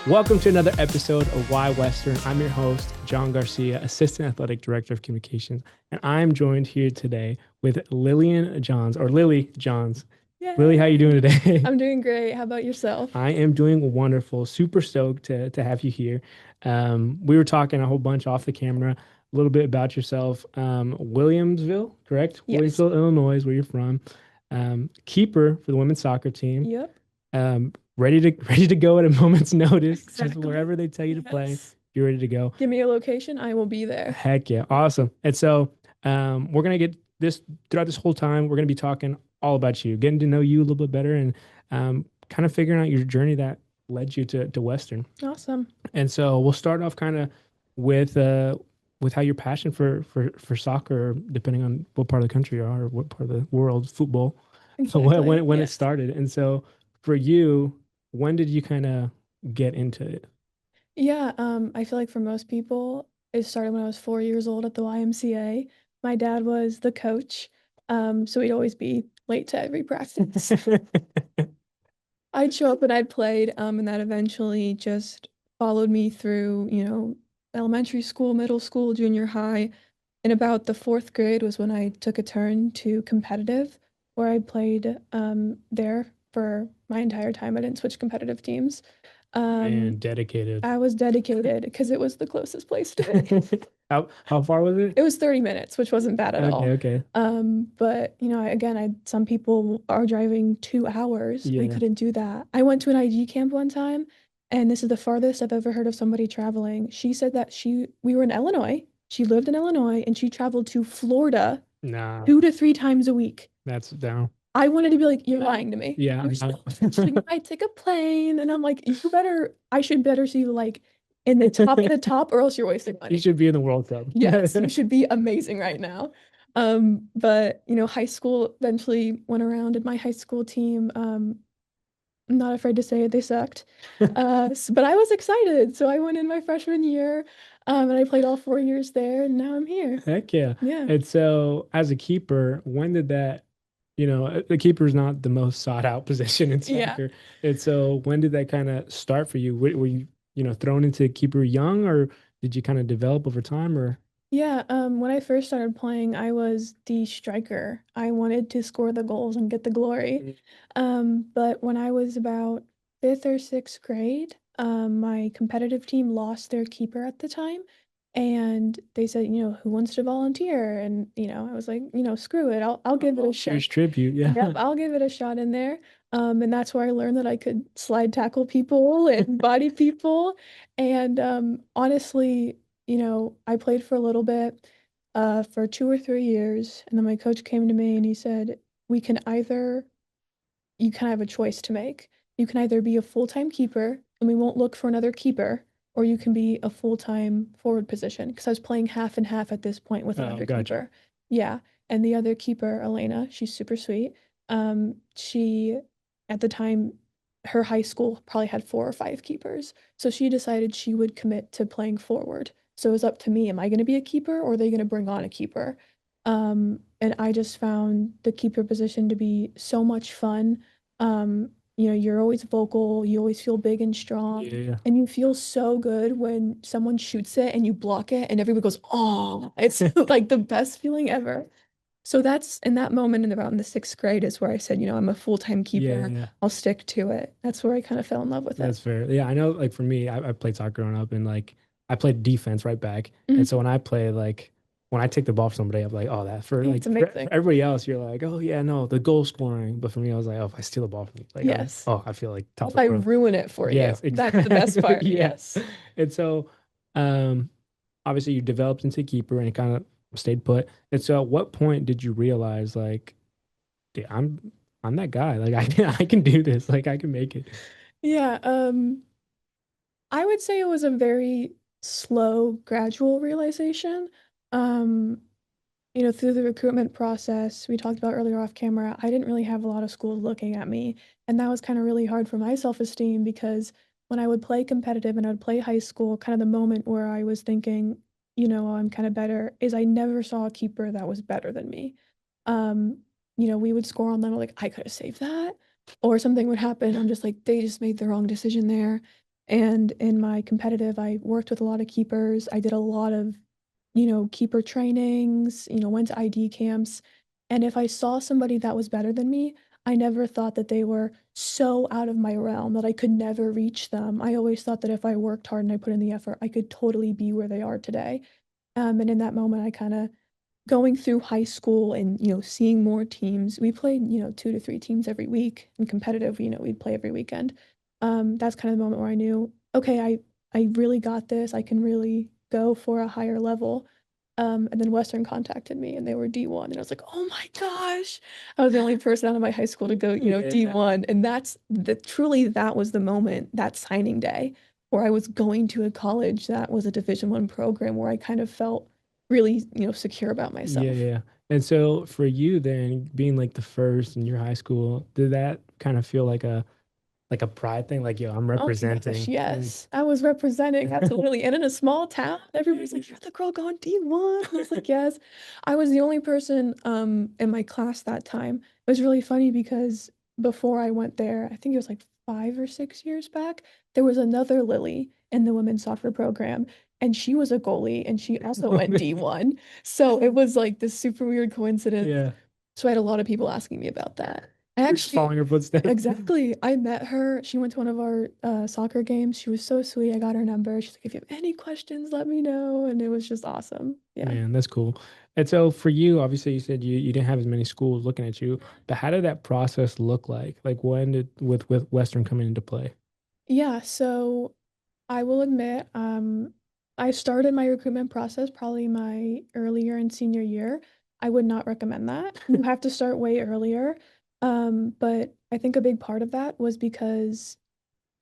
Welcome to another episode of Why Western. I'm your host, John Garcia, Assistant Athletic Director of Communications, and I'm joined here today with Lillian Johns, or Lily Johns. Lily, how you doing Yay. today? I'm doing great. How about yourself? I am doing wonderful. Super stoked to have you here. We were talking a whole bunch off the camera, a little bit about yourself. Williamsville, correct? Yes. Williamsville, Illinois is where you're from. Keeper for the women's soccer team. Yep. Ready to go at a moment's notice. Just Exactly. wherever they tell you to play, Yes. you're ready to go. Give me a location, I will be there. Heck yeah, awesome. And so we're gonna get this throughout this whole time. We're gonna be talking all about you, getting to know you a little bit better, and kind of figuring out your journey that led you to Western. Awesome. And so we'll start off kind of with how your passion for soccer, depending on what part of the country you are or what part of the world, football, Exactly. when it Yes. started. And so for you, when did you kind of get into it? Yeah, I feel like for most people, it started when I was 4 years old at the YMCA. My dad was the coach, so he'd always be late to every practice. I'd show up and I'd played, and that eventually just followed me through, elementary school, middle school, junior high. In about the fourth grade was when I took a turn to competitive, where I played there for my entire time. I didn't switch competitive teams. Man, Um, dedicated. I was dedicated because it was the closest place to me. How far was it? It was 30 minutes, which wasn't bad at Okay, all. okay. But again, I some people are driving 2 hours. I Yeah. couldn't do that. I went to an IG camp one time, and this is the farthest I've ever heard of somebody traveling. She said that we were in Illinois. She lived in Illinois and she traveled to Florida Nah, 2 to 3 times a week. that's down. I wanted to be like, you're lying to me. Yeah. You're so she's like, I take a plane, and I'm like, I should better see you like in the top, or else you're wasting You money. should be in the World Cup. Yes, you should be amazing right now. But high school eventually went around, and my high school team, I'm not afraid to say it, they sucked. But I was excited, so I went in my freshman year, and I played all 4 years there, and now I'm here. Heck yeah. Yeah. And so as a keeper, when did that, the keeper is not the most sought out position in Yeah. soccer. And so when did that kind of start for you? Were you, thrown into keeper young, or did you kind of develop over time, or? Yeah, when I first started playing, I was the striker. I wanted to score the goals and get the glory. But when I was about fifth or sixth grade, my competitive team lost their keeper at the time. And they said, who wants to volunteer? And, I was like, screw it. I'll give it a shot. Here's tribute, Yep, yeah. I'll give it a shot in there. And that's where I learned that I could slide tackle people and body people. And honestly, I played for a little bit, for 2 or 3 years, and then my coach came to me and he said, "We can either you kind of have a choice to make. You can either be a full-time keeper and we won't look for another keeper, or you can be a full-time forward position." Because I was playing half and half at this point with Oh, another gotcha. keeper. Yeah. And the other keeper, Elena, she's super sweet. She at the time, her high school probably had 4 or 5 keepers. So she decided she would commit to playing forward. So it was up to me. Am I going to be a keeper, or are they going to bring on a keeper? And I just found the keeper position to be so much fun. You're always vocal, you always feel big and strong, Yeah. and you feel so good when someone shoots it and you block it and everybody goes, "Oh," it's like the best feeling ever. So that's in that moment in around the sixth grade is where I said, I'm a full-time Yeah, keeper. yeah. I'll stick to it. That's where I kind of fell in love with it. That's fair. Yeah, I know, like for me, I played soccer growing up, and like I played defense right back. And so Mhm. when I play, like when I take the ball from somebody, I'm like, oh, that for It's like for amazing. everybody else, you're like, oh yeah, no, the goal scoring. But for me, I was like, oh, if I steal the ball from you, like Yes. oh, I feel like top If of I the world. ruin it for you, Yes, that's the best exactly. part. Yeah. Yes. And so um obviously you developed into keeper and kind of stayed put. And so at what point did you realize like, dude, I'm that guy. Like I can do this. Like I can make it. Yeah, I would say it was a very slow, gradual realization. Um, through the recruitment process we talked about earlier off camera, I didn't really have a lot of schools looking at me. And that was kind of really hard for my self-esteem because when I would play competitive and I would play high school, kind of the moment where I was thinking, I'm kind of better, is I never saw a keeper that was better than me. Um, we would score on them, like, I could have saved that. Or something would happen. I'm just like, they just made the wrong decision there. And in my competitive, I worked with a lot of keepers. I did a lot of, keeper trainings, went to ID camps. And if I saw somebody that was better than me, I never thought that they were so out of my realm that I could never reach them. I always thought that if I worked hard and I put in the effort, I could totally be where they are today. And in that moment, I kind of going through high school and seeing more teams. We played 2 to 3 teams every week and competitive, we'd play every weekend. That's kind of the moment where I knew, okay, I really got this. I can really go for a higher level. And then Western contacted me and they were D1 and I was like, oh my gosh. I was the only person out of my high school to go, Yeah. D1. And that's the truly that was the moment, that signing day where I was going to a college that was a Division 1 program where I kind of felt really, secure about Yeah, myself. yeah. And so for you then, being like the first in your high school, did that kind of feel like a pride thing? Like, yo, I'm Oh my gosh, representing. Like, yes. I was representing absolutely. And in a small town, everybody's like, you're the girl going D1. I was like, yes. I was the only person in my class that time. It was really funny because before I went there, I think it was like 5 or 6 years back, there was another Lily in the women's soccer program, and she was a goalie and she also went D1. So it was like this super weird coincidence. yeah, So I had a lot of people asking me about that. I you're just actually following her footsteps. Exactly. I met her. She went to one of our soccer games. She was so sweet. I got her number. She's like, if you have any questions, let me know. And it was just awesome. Yeah. Man, that's cool. And so for you, obviously you said you didn't have as many schools looking at you, but how did that process look like? Like when did with Western coming into play? Yeah. So I will admit, I started my recruitment process probably my earlier and senior year. I would not recommend that. You have to start way earlier. But I think a big part of that was because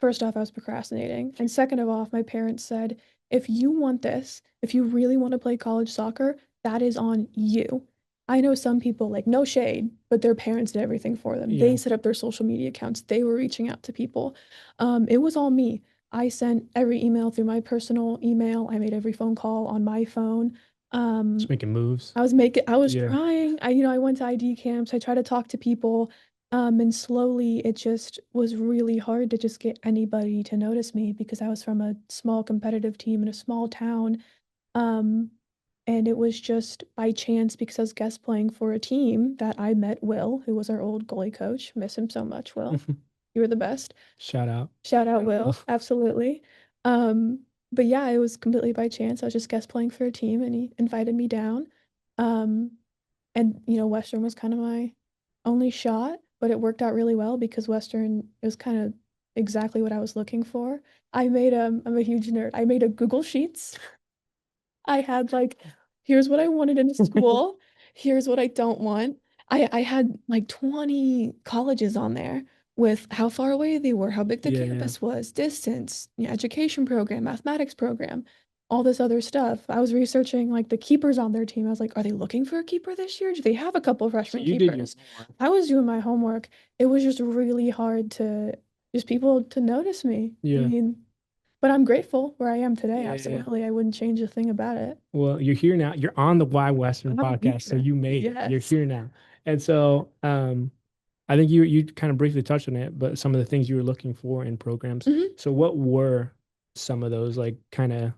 first off, I was procrastinating. And second of all, my parents said, if you want this, if you really want to play college soccer, that is on you. I know some people, like, no shade, but their parents did everything for them. They Yeah. set up their social media accounts, they were reaching out to people. It was all me. I sent every email through my personal email, I made every phone call on my phone. Just Um, making moves. I was Yeah. trying. I went to ID camps. I tried to talk to people. And slowly it just was really hard to just get anybody to notice me because I was from a small competitive team in a small town. Um, and it was just by chance because I was guest playing for a team that I met Will, who was our old goalie coach. Miss him so much, Will. You were the best. Shout out. Shout out Will, absolutely. Um, but yeah, it was completely by chance. I was just guest playing for a team and he invited me down. Um, and Western was kind of my only shot, but it worked out really well because Western it was kind of exactly what I was looking for. I'm a huge nerd. I made a Google Sheets. I had like, here's what I wanted in a school, here's what I don't want. I had like 20 colleges on there with how far away they were, how big the Yeah, yeah. campus was, distance, education program, mathematics program, all this other stuff. I was researching like the keepers on their team. I was like, are they looking for a keeper this year? Do they have a couple So freshman you did your keepers? homework. I was doing my homework. It was just really hard to just people to notice me. I Yeah. mean, but I'm grateful where I am today. Yeah, yeah. Absolutely. I wouldn't change a thing about it. Well, you're here now. You're on the Why Western I'm podcast, so here. you made it. You're Yes. here now. And so, I think you kind of briefly touched on it, but some of the things you were looking for in programs. Mhm. So what were some of those like kind of,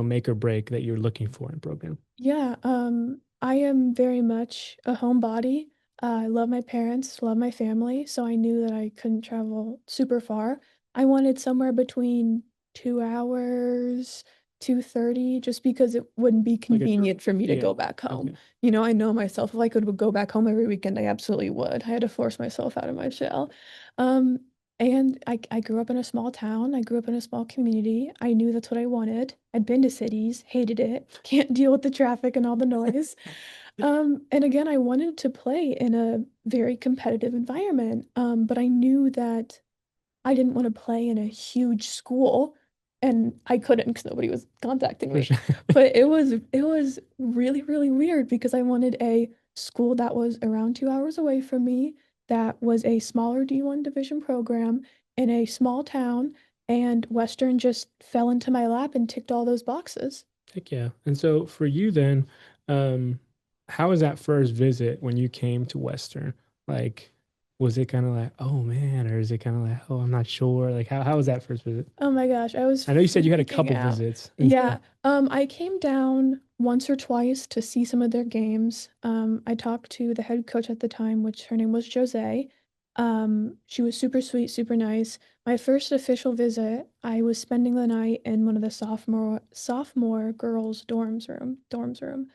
make or break that you're looking for in program? Yeah, I am very much a homebody. I love my parents, love my family, so I knew that I couldn't travel super far. I wanted somewhere between 2 hours, 2:30, just because it wouldn't be Like a convenient for me to yeah. go back home. Okay. I know myself, if I could go back home every weekend, I absolutely would. I had to force myself out of my shell. Um, and I grew up in a small town. I grew up in a small community. I knew that's what I wanted. I'd been to cities, hated it, can't deal with the traffic and all the noise. And again, I wanted to play in a very competitive environment. But I knew that I didn't want to play in a huge school and I couldn't because nobody was contacting For me. sure. But it was really, really weird because I wanted a school that was around 2 hours away from me, that was a smaller D1 division program in a small town, and Western just fell into my lap and ticked all those boxes. Heck yeah. And so for you then, um, how was that first visit when you came to Western? Like, was it kind of like, oh man, or is it kind of like, oh, I'm not sure? Like, how was that first visit? Oh my gosh, I was I know you said you had a freaking couple out. visits, and Yeah. I came down once or twice to see some of their games. I talked to the head coach at the time, which her name was Jose. She was super sweet, super nice. My first official visit, I was spending the night in one of the sophomore girls' dorms room.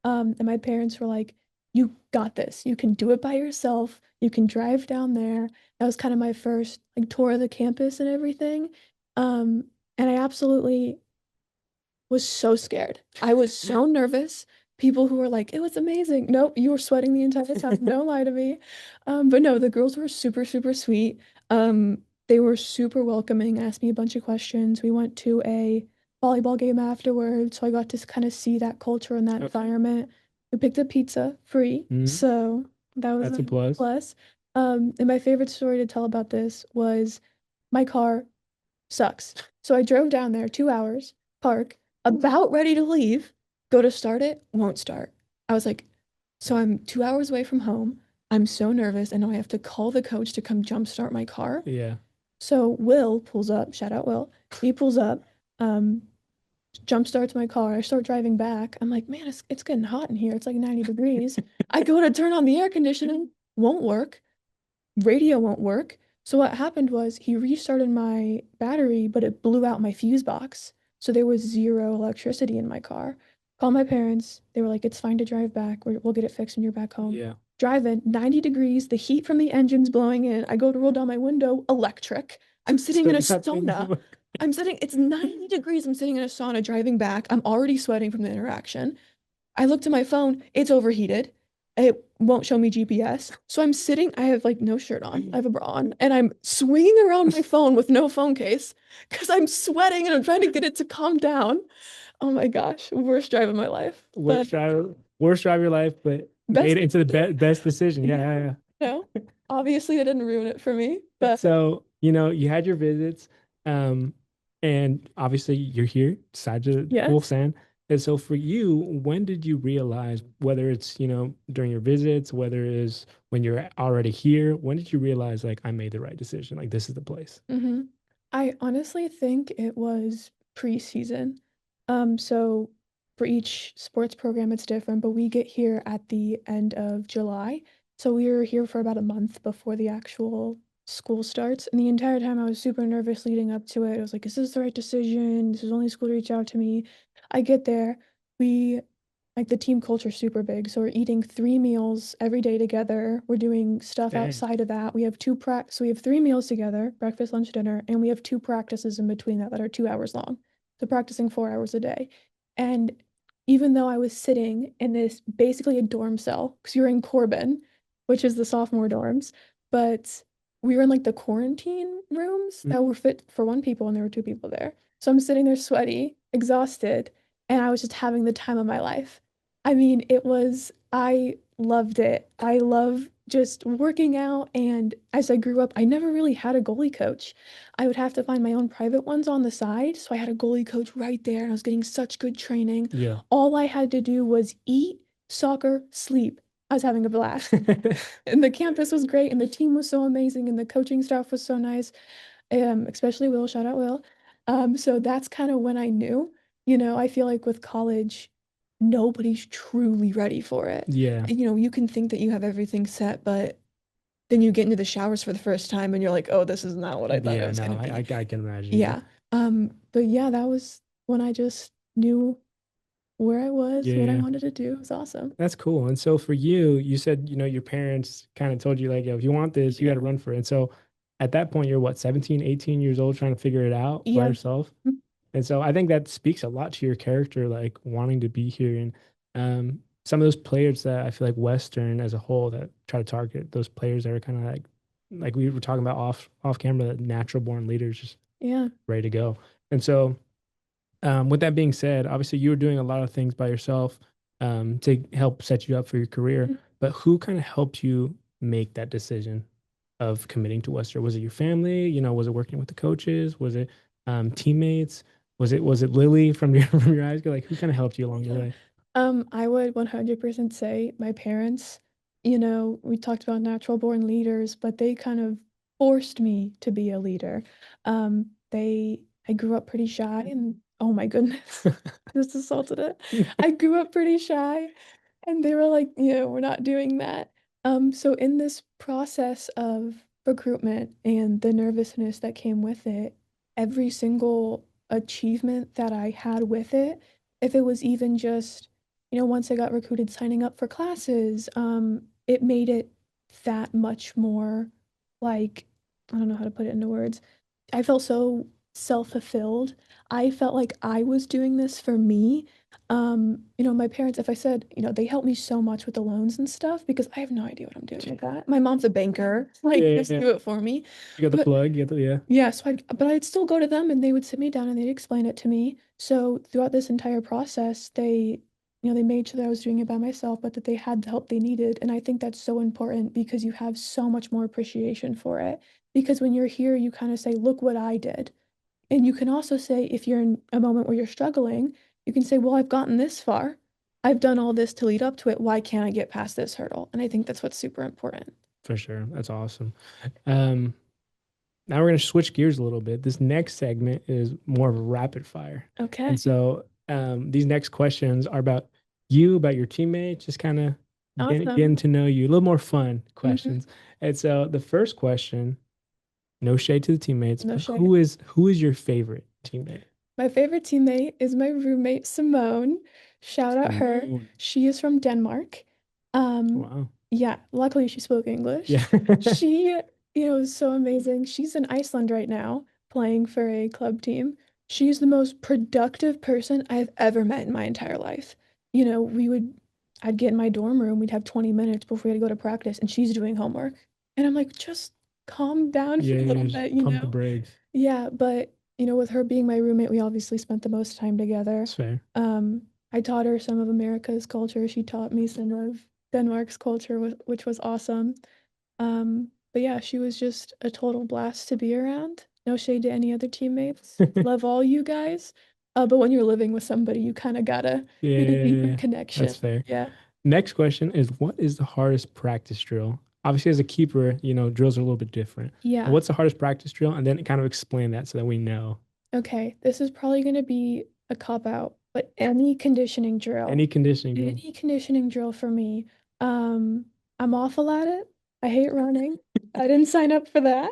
And my parents were like, "You got this. You can do it by yourself. You can drive down there." That was kind of my first like tour of the campus and everything. And I absolutely was so scared. I was so nervous. People who were like, "It was amazing." Nope, you were sweating the entire time. Don't lie to me. But no, the girls were super, super sweet. They were super welcoming, asked me a bunch of questions. We went to a volleyball game afterwards, so I got to kind of see that culture and that okay. environment. We picked up pizza free, Mhm. so that was That's a a plus. plus. And my favorite story to tell about this was my car sucks. So I drove down there 2 hours, park, about ready to leave, go to start it, won't start. I was like, so I'm 2 hours away from home. I'm so nervous, and now I have to call the coach to come jumpstart my car. Yeah. So Will pulls up, shout out Will. He pulls up, um, jump starts my car. I start driving back. I'm like, man, it's getting hot in here. It's like 90 degrees. I go to turn on the air conditioning, won't work, radio won't work. So what happened was he restarted my battery, but it blew out my fuse box. So there was zero electricity in my car. Called my parents. They were like, it's fine to drive back. We'll get it fixed when you're back home. Yeah. Driving 90 degrees, the heat from the engine's blowing in. I go to roll down my window, electric. I'm sitting in Still a got things sauna. work. It's 90 degrees. I'm sitting in a sauna driving back. I'm already sweating from the interaction. I looked at my phone, it's overheated. It won't show me GPS. So I'm sitting, I have like no shirt on, I have a bra on, and I'm swinging around my phone with no phone case because I'm sweating and I'm trying to get it to calm down. Oh my gosh, worst drive of my life. But Worst drive of your life, but made best, it into the best decision. Yeah, yeah, yeah, no, obviously that didn't ruin it for me, yeah. but So, you had your visits, um, and obviously you're here, decided to Wolf yes. Sand. And so for you, when did you realize, whether it's, during your visits, whether it is when you're already here, when did you realize like I made the right decision? Like this is the place? hmm I honestly think it was preseason. So for each sports program, it's different, but we get here at the end of July. So we were here for about a month before the actual school starts. And the entire time I was super nervous leading up to it. I was like, is this the right decision? This is the only school to reach out to me. I get there. We like the team culture is super big. So we're eating 3 meals every day together. We're doing stuff Dang. outside of that. We have so we have 3 meals together, breakfast, lunch, dinner, and we have two practices in between that are 2 hours long. So practicing 4 hours a day. And even though I was sitting in this basically a dorm cell, because you're in Corbin, which is the sophomore dorms, but we were in like the quarantine rooms Mm. that were fit for one people and there were two people there. So I'm sitting there sweaty, exhausted, and I was just having the time of my life. I mean, I loved it. I love just working out. And as I grew up, I never really had a goalie coach. I would have to find my own private ones on the side. So I had a goalie coach right there and I was getting such good training. Yeah. All I had to do was eat, soccer, sleep. I was having a blast. And the campus was great and the team was so amazing and the coaching staff was so nice. Especially Will, shout out Will. So that's kind of when I knew, I feel like with college, nobody's truly ready for it. Yeah. And, you can think that you have everything set, but then you get into the showers for the first time and you're like, oh, this is not what I thought it Yeah, was no, gonna be. I can imagine. Yeah. Yeah. But yeah, that was when I just knew where I was, what I Yeah. wanted to do. It was awesome. That's cool. And so for you, you said, your parents kind of told you like, yo, if you want this, you got Yeah. to run for it. And so at that point, you're what, 17, 18 years old trying to figure it out by Yeah. yourself. And so I think that speaks a lot to your character, like wanting to be here. And some of those players that I feel like Western as a whole that try to target those players that are kind of like we were talking about off camera, that natural born leaders just Yeah. ready to go. And so with that being said, obviously you were doing a lot of things by yourself to help set you up for your career. But who kind of helped you make that decision of committing to Western? Was it your family? Was it working with the coaches? Was it teammates? Was it Lily from your from your high school? Like who kind of helped you along the Yeah. way? I would 100% say my parents. we talked about natural born leaders, but they kind of forced me to be a leader. I grew up pretty shy and oh my goodness, just assaulted it. I grew up pretty shy and they were like, we're not doing that. So in this process of recruitment and the nervousness that came with it, every single achievement that I had with it, if it was even just, once I got recruited signing up for classes, it made it that much more like, I don't know how to put it into words. I felt so self-fulfilled. I felt like I was doing this for me. My parents, if I said, they helped me so much with the loans and stuff because I have no idea what I'm doing with that. My mom's a banker, Yeah, like yeah, just yeah. do it for me. You got the But plug. You got the yeah. yeah, but I'd still go to them and they would sit me down and they'd explain it to me. So throughout this entire process, they made sure that I was doing it by myself, but that they had the help they needed. And I think that's so important because you have so much more appreciation for it. Because when you're here, you kind of say, look what I did. And you can also say, if you're in a moment where you're struggling, you can say, well, I've gotten this far. I've done all this to lead up to it. Why can't I get past this hurdle? And I think that's what's super important. For sure. That's awesome. Um, Now we're going to switch gears a little bit. This next segment is more of a rapid fire. And Okay. so these next questions are about you, about your teammates, just kind of getting Awesome. to know you, a little more fun Hmm. questions. And so the first question, no shade to the teammates, No but shade. who is your favorite teammate? My favorite teammate is my roommate Simone. Shout out her. Simone. She is from Denmark. Um, Wow. yeah, luckily she spoke English. Yeah. She, is so amazing. She's in Iceland right now playing for a club team. She's the most productive person I've ever met in my entire life. I'd get in my dorm room, we'd have 20 minutes before we had to go to practice, and she's doing homework. And I'm like, just calm down for Yeah, a yeah, little just bit, pump the brakes. Yeah, but with her being my roommate, we obviously spent the most time together. That's fair. I taught her some of America's culture. She taught me some of Denmark's culture, which was awesome. But yeah, she was just a total blast to be around. No shade to any other teammates. Love all you guys. But when you're living with somebody, you kind of gotta Yeah, get a yeah, deeper yeah. That's connection. fair. Yeah. Next question is what is the hardest practice drill? Obviously, as a keeper, drills are a little bit different. But Yeah. what's the hardest practice drill? And then kind of explain that so that we know. Okay. This is probably gonna be a cop out, but any conditioning drill. Any conditioning drill. Any conditioning drill for me. Um, I'm awful at it. I hate running. I didn't sign up for that.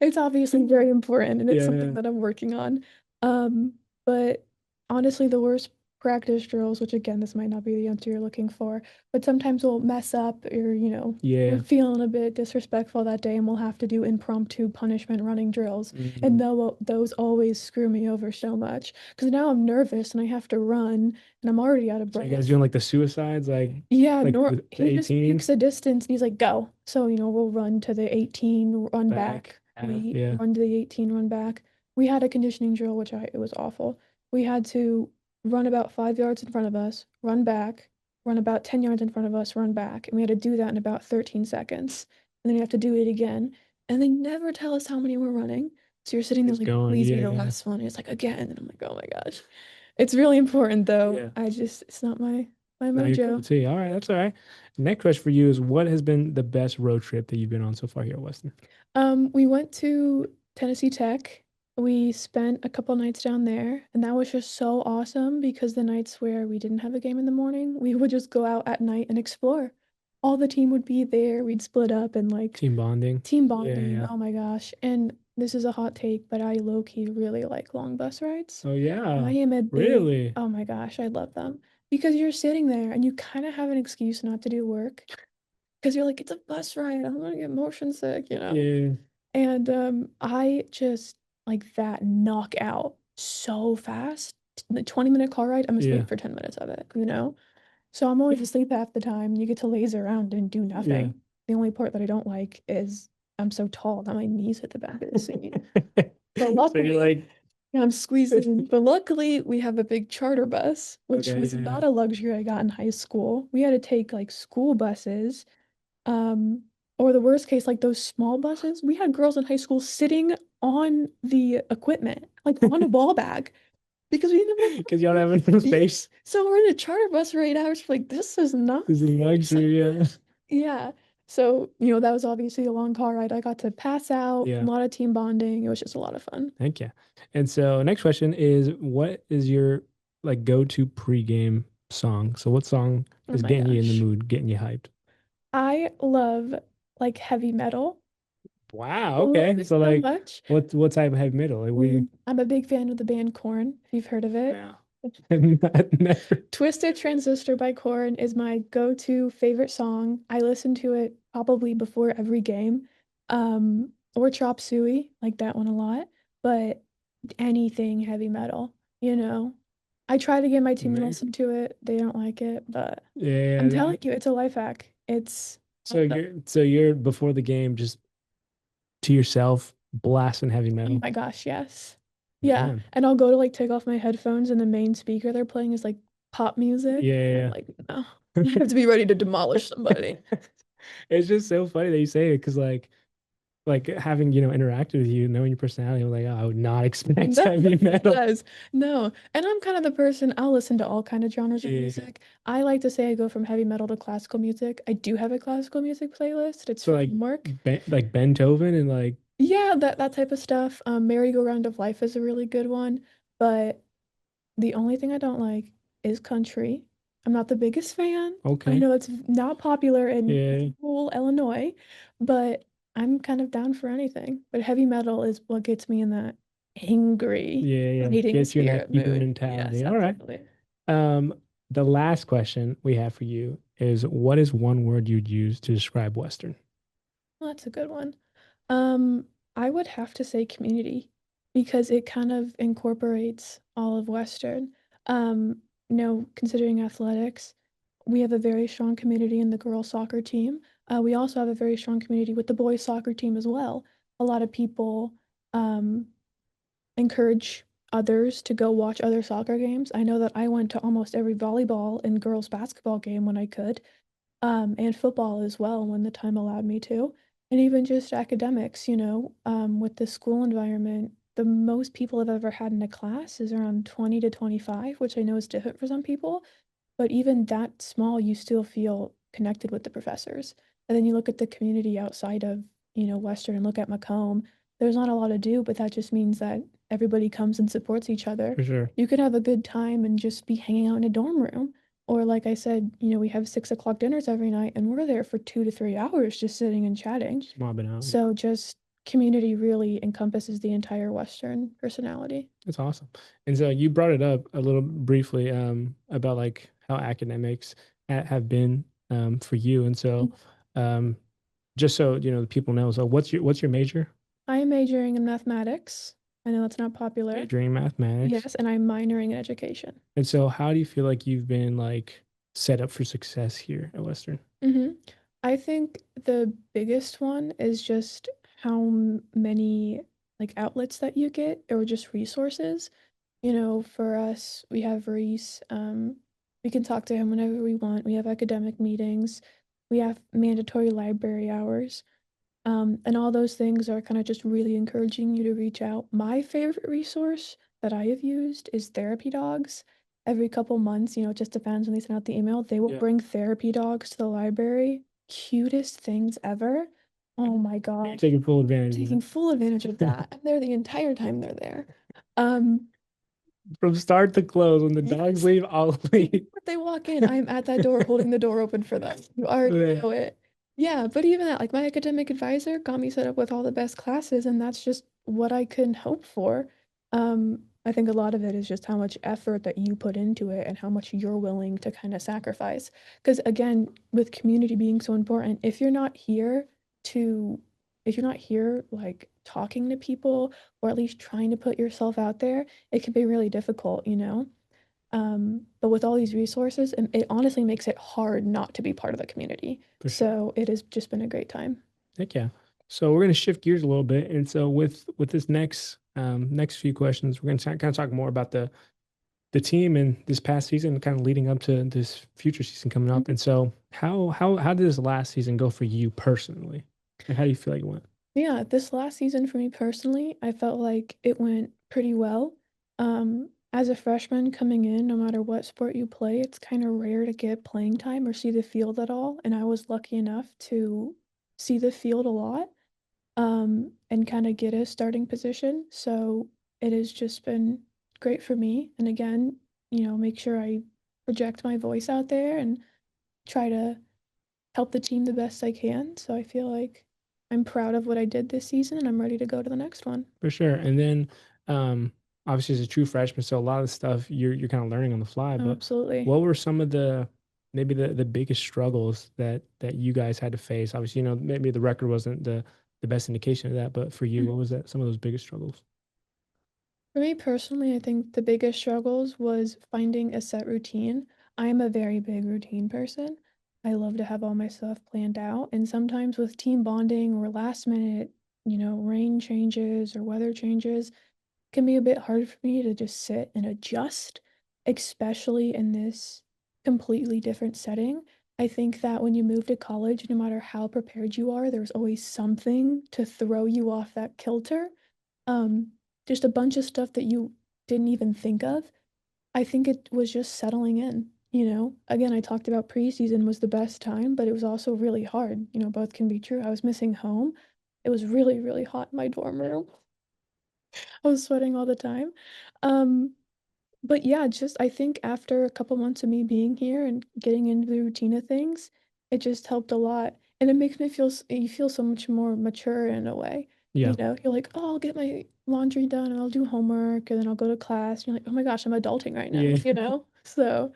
It's obviously very important and it's something Yeah. that I'm working on. Um, but honestly, the worst practice drills, which again, this might not be the answer you're looking for, but sometimes we'll mess up or, we're Yeah. feeling a bit disrespectful that day and we'll have to do impromptu punishment running drills. And Mm. those always screw me over so much because now I'm nervous and I have to run and I'm already out of So you guys breath. doing like the suicides, Yeah, like nor the he just 18 picks a distance and he's like, go. So, we'll run to the 18, run back back. half. We Yeah. run to the 18, run back. We had a conditioning drill, it was awful. We had to run about 5 yards in front of us, run back, run about 10 yards in front of us, run back. And we had to do that in about 13 seconds. And then you have to do it again. And they never tell us how many we're running. So you're sitting there Just like, going. please be Yeah. the Yeah. last one. And it's like again. And I'm like, oh my gosh. It's really important though. Yeah. It's not my Now your cup mojo. of tea. All right, that's all right. Next question for you is what has been the best road trip that you've been on so far here at Weston? We went to Tennessee Tech. We spent a couple nights down there, and that was just so awesome because the nights where we didn't have a game in the morning, we would just go out at night and explore. All the team would be there. We'd split up and like Team bonding. team Yeah, bonding. yeah. Oh my gosh. And this is a hot take, but I low-key really like long bus rides. Oh I yeah. am a big, Really? oh my gosh, I love them because you're sitting there and you kind of have an excuse not to do work because you're like, it's a bus ride. I'm gonna get motion sick. Yeah. And I just like that knockout so fast. The 20-minute car ride, I'm Yeah. asleep for 10 minutes of it? So I'm always asleep half the time. You get to laze around and do Yeah. nothing. The only part that I don't like is I'm so tall that my knees hit the back of the seat. But So you're luckily, like, yeah, I'm squeezing in. But luckily, we have a big charter bus, which okay, was yeah, yeah. not a luxury I got in high school. We had to take like school buses um, or the worst case, like those small buses. We had girls in high school sitting on the equipment, like on a ball bag, because we didn't have enough Because y'all room. don't have enough Yeah. space. So we're in a charter bus for 8 hours. We're like, this is not This is safe. luxury, yeah. Yeah. So, that was obviously a long car ride. I got to pass out, a Yeah. lot of team bonding. It was just a lot of fun. Thank you. And so next question is what is your like go-to pregame song? So what song Oh is my getting you in the gosh. mood, getting you hyped? I love like heavy metal. Wow, Love okay. it So so like much. what type of heavy metal? Like we I'm a big fan of the band Korn, if you've heard of it. yeah. Never. Twisted Transistor by Korn is my go-to favorite song. I listen to it probably before every game. Or Chop Suey, like that one a lot. But anything heavy metal, you know. I try to get my team to Man. listen to it. They don't like it, but Yeah, I'm telling you, it's a life hack. It's so you're before the game just to yourself blasting heavy Oh metal. my gosh, yes. Yeah. Man. And I'll go to like take off my headphones and the main speaker they're playing is like pop music. And I'm Yeah, like, no. yeah. I have to be ready to demolish somebody. It's just so funny that you say it because like having interacted with you, knowing your personality, I'm like, oh, I would not expect No, heavy metal. yes. No. And I'm kind of the person, I'll listen to all kind of genres of Yeah. music. I like to say I go from heavy metal to classical music. I do have a classical music playlist. It's So for like homework. like Beethoven and like Yeah, that type of stuff. Merry-Go-Round of Life is a really good one. But the only thing I don't like is country. I'm not the biggest fan. I okay, know it's not popular in yeah, rural Illinois, but I'm kind of down for anything. But heavy metal is what gets me in that angry, yeah, yeah. fighting Gets you in that spirit Hebrew mood. Yes, mentality. All right. absolutely. Um, the last question we have for you is what is one word you'd use to describe Western? Well, that's a good one. Um, I would have to say community because it kind of incorporates all of Western. Considering athletics, we have a very strong community in the girls' soccer team. We also have a very strong community with the boys' soccer team as well. A lot of people um, encourage others to go watch other soccer games. I know that I went to almost every volleyball and girls' basketball game when I could, and football as well when the time allowed me to. And even just academics, with the school environment, the most people I've ever had in a class is around 20 to 25, which I know is different for some people. But even that small, you still feel connected with the professors. And then you look at the community outside of, Western and look at Macomb. There's not a lot to do, but that just means that everybody comes and supports each other. For sure. You could have a good time and just be hanging out in a dorm room. Or like I said, we have 6 o'clock dinners every night and we're there for 2 to 3 hours just sitting and chatting. Just mobbing out. Yeah. So just community really encompasses the entire Western personality. That's awesome. And so you brought it up a little briefly about like how academics have been for you. And so um, just so the people know, so what's your major? I am majoring in mathematics. I know that's not popular. Majoring in mathematics. Yes, and I'm minoring in education. And so how do you feel like you've been like set up for success here at Western? hmm I think the biggest one is just how many like outlets that you get or just resources. For us, we have Reese. We can talk to him whenever we want. We have academic meetings. We have mandatory library hours. And all those things are kind of just really encouraging you to reach out. My favorite resource that I have used is therapy dogs. Every couple months, it just depends when they send out the email, they will Yeah. bring therapy dogs to the library. Cutest things ever. Oh my You're gosh. taking full advantage of Taking full advantage of it. that. I'm there the entire time they're there. Um, From start to close, when the dogs yes. leave, I'll leave. But they walk in, I'm at that door holding the door open for them. You already Yeah, know it. Yeah, but even that, like my academic advisor got me set up with all the best classes, and that's just what I can hope for. I think a lot of it is just how much effort that you put into it and how much you're willing to kind of sacrifice. Because again, with community being so important, to, if you're not here like talking to people or at least trying to put yourself out there, it can be really difficult. But with all these resources, it honestly makes it hard not to be part of the community. for sure. So it has just been a great time. Heck yeah. So we're gonna shift gears a little bit, and so with this next few questions, we're gonna kind of talk more about the team and this past season, kind of leading up to this future season coming up. Mhm. And so, how did this last season go for you personally? And how do you feel like it went? Yeah, this last season for me personally, I felt like it went pretty well. as a freshman coming in, no matter what sport you play, it's kind of rare to get playing time or see the field at all. And I was lucky enough to see the field a lot, and kind of get a starting position. So it has just been great for me. And again, make sure I project my voice out there and try to help the team the best I can. So I feel like I'm proud of what I did this season and I'm ready to go to the next one. For sure. And then um obviously as a true freshman, so a lot of the stuff you're kind of learning on the fly, Oh, but absolutely. what were some of the maybe the biggest struggles that you guys had to face? Obviously, maybe the record wasn't the best indication of that, but for you, what was that some of those biggest struggles? For me personally, I think the biggest struggles was finding a set routine. I am a very big routine person. I love to have all my stuff planned out, and sometimes with team bonding or last minute, rain changes or weather changes, can be a bit hard for me to just sit and adjust, especially in this completely different setting. I think that when you move to college, no matter how prepared you are, there's always something to throw you off that kilter. Um, just a bunch of stuff that you didn't even think of. I think it was just settling in, Again, I talked about preseason was the best time, but it was also really hard. Both can be true. I was missing home. It was really, really hot in my dorm room. I was sweating all the time. Um, but yeah, just I think after a couple months of me being here and getting into the routine of things, it just helped a lot. And it makes me you feel so much more mature in a way. Yeah. You're like, oh, I'll get my laundry done and I'll do homework and then I'll go to class. And you're like, oh my gosh, I'm adulting right now, Yeah. So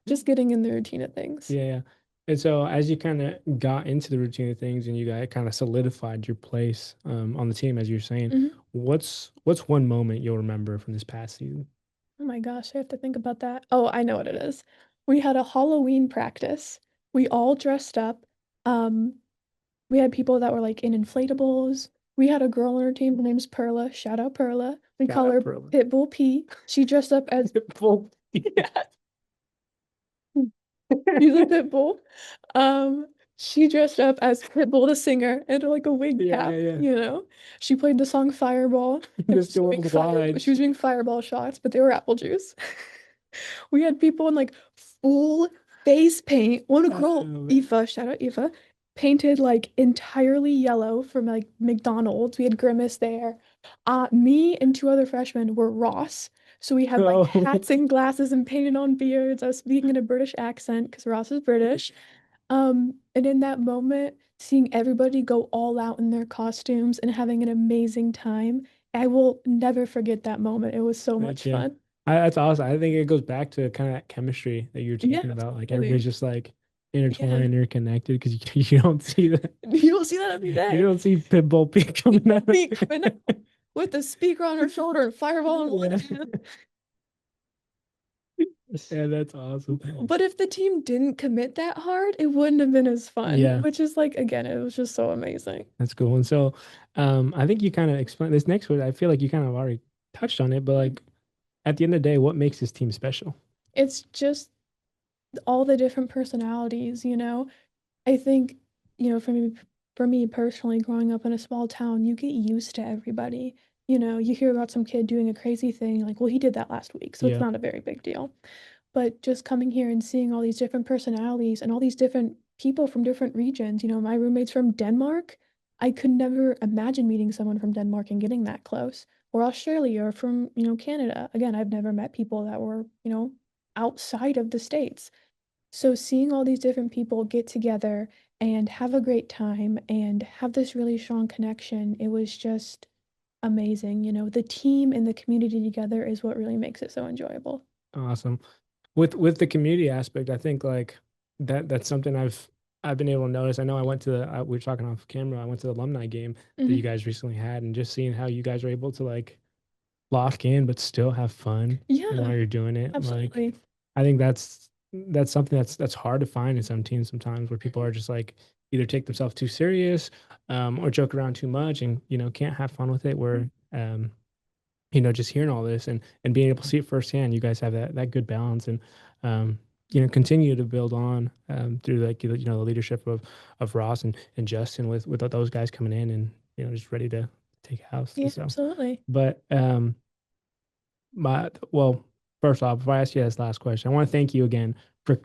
just getting in the routine of things. Yeah, yeah. And so as you kind of got into the routine of things and you got kind of solidified your place on the team, as you're saying, Mhm. what's one moment you'll remember from this past season? Oh my gosh, I have to think about that. Oh, I know what it is. We had a Halloween practice. We all dressed up. Um, We had people that were like in inflatables. We had a girl on our team. Her name's Perla. Shout out Perla. We Shout call out her Perlin. Pitbull P. She dressed up as Full- yeah, she's a pit bull. Um, she dressed up as Pitbull the singer and like a wig Yeah, yeah, cap. yeah. She played the song Fireball and The still she was slides. doing fireball shots, but they were apple juice. We had people in like full face paint. One girl, Man. Eva, shout out Eva, painted like entirely yellow from like McDonald's. We had Grimace there. Me and two other freshmen were Ross. So we had like Oh, hats and glasses and painted on beards. I was speaking in a British accent because Ross is British. And in that moment, seeing everybody go all out in their costumes and having an amazing time, I will never forget that moment. It was so heck much yeah. fun. That's awesome. I think it goes back to kind of that chemistry that you were Yeah, talking about. Like everybody's absolutely. just like Yeah. intertwined, interconnected because you don't see that. You don't see that every You day. don't see Pitbull Pete coming People out. be coming out with the speaker on her shoulder and fireball in one Yeah. hand. Yeah, that's awesome. But if the team didn't commit that hard, it wouldn't have been as fun, Yeah, which is like, again, it was just so amazing. that's cool. And so, I think you kind of explained this next one. I feel like you kind of already touched on it, but like at the end of the day, what makes this team special? It's just all the different personalities. I think, for me personally, growing up in a small town, you get used to everybody. You hear about some kid doing a crazy thing, like, well, he did that last week, so it's Yeah, not a very big deal. But just coming here and seeing all these different personalities and all these different people from different regions, my roommate's from Denmark. I could never imagine meeting someone from Denmark and getting that close. Or Australia or from, Canada. Again, I've never met people that were, outside of the States. So seeing all these different people get together and have a great time and have this really strong connection, it was just amazing. The team and the community together is what really makes it so enjoyable. awesome. With the community aspect, I think like that's something I've been able to notice. I know I went to we were talking off camera. I went to the alumni game that you Hmm. guys recently had, and just seeing how you guys are able to like lock in but still have fun while Yeah, you're doing it. Like absolutely. I think that's something that's hard to find in some teams sometimes where people are just like either take themselves too serious or joke around too much and can't have fun with it where just hearing all this and being able to see it firsthand, you guys have that good balance and um continue to build on through like the leadership of Ross and Justin with those guys coming in and just ready to take a house. Yeah, And so absolutely. but my well, first off, before I ask you this last question, I want to thank you again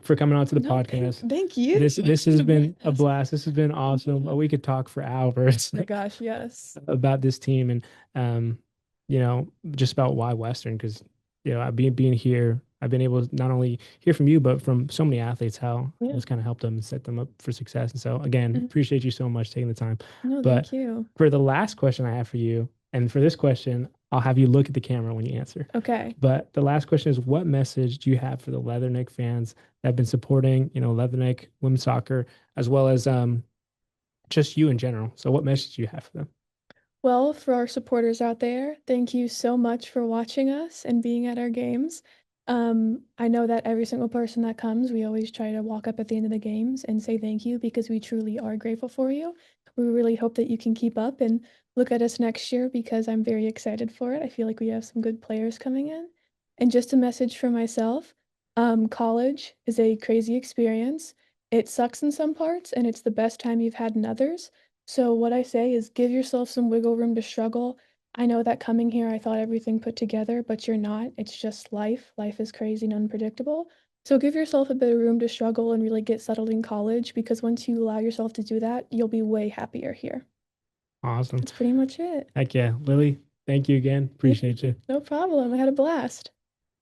for coming on to the No, podcast. thank you. This It's has a been a blast. blast. This has been awesome. We could talk for hours Oh my gosh, yes. about this team and um, just about why Western because being here, I've been able to not only hear from you but from so many athletes how Yeah. it's kind of helped them set them up for success. And so again, Mhm. appreciate you so much taking the time. No, But thank you. for the last question I have for you, and for this question, I'll have you look at the camera when you answer. Okay. But the last question is, what message do you have for the Leatherneck fans that have been supporting, Leatherneck women's soccer, as well as just you in general? So, what message do you have for them? Well, for our supporters out there, thank you so much for watching us and being at our games. I know that every single person that comes, we always try to walk up at the end of the games and say thank you because we truly are grateful for you. We really hope that you can keep up and look at us next year because I'm very excited for it. I feel like we have some good players coming in. And just a message for myself, college is a crazy experience. It sucks in some parts and it's the best time you've had in others. So what I say is give yourself some wiggle room to struggle. I know that coming here, I thought everything put together, but you're not. It's just life. Life is crazy and unpredictable. So give yourself a bit of room to struggle and really get settled in college because once you allow yourself to do that, you'll be way happier here. Awesome. That's pretty much it. Heck yeah. Lily, thank you again. Yeah, Appreciate you. no problem. I had a blast.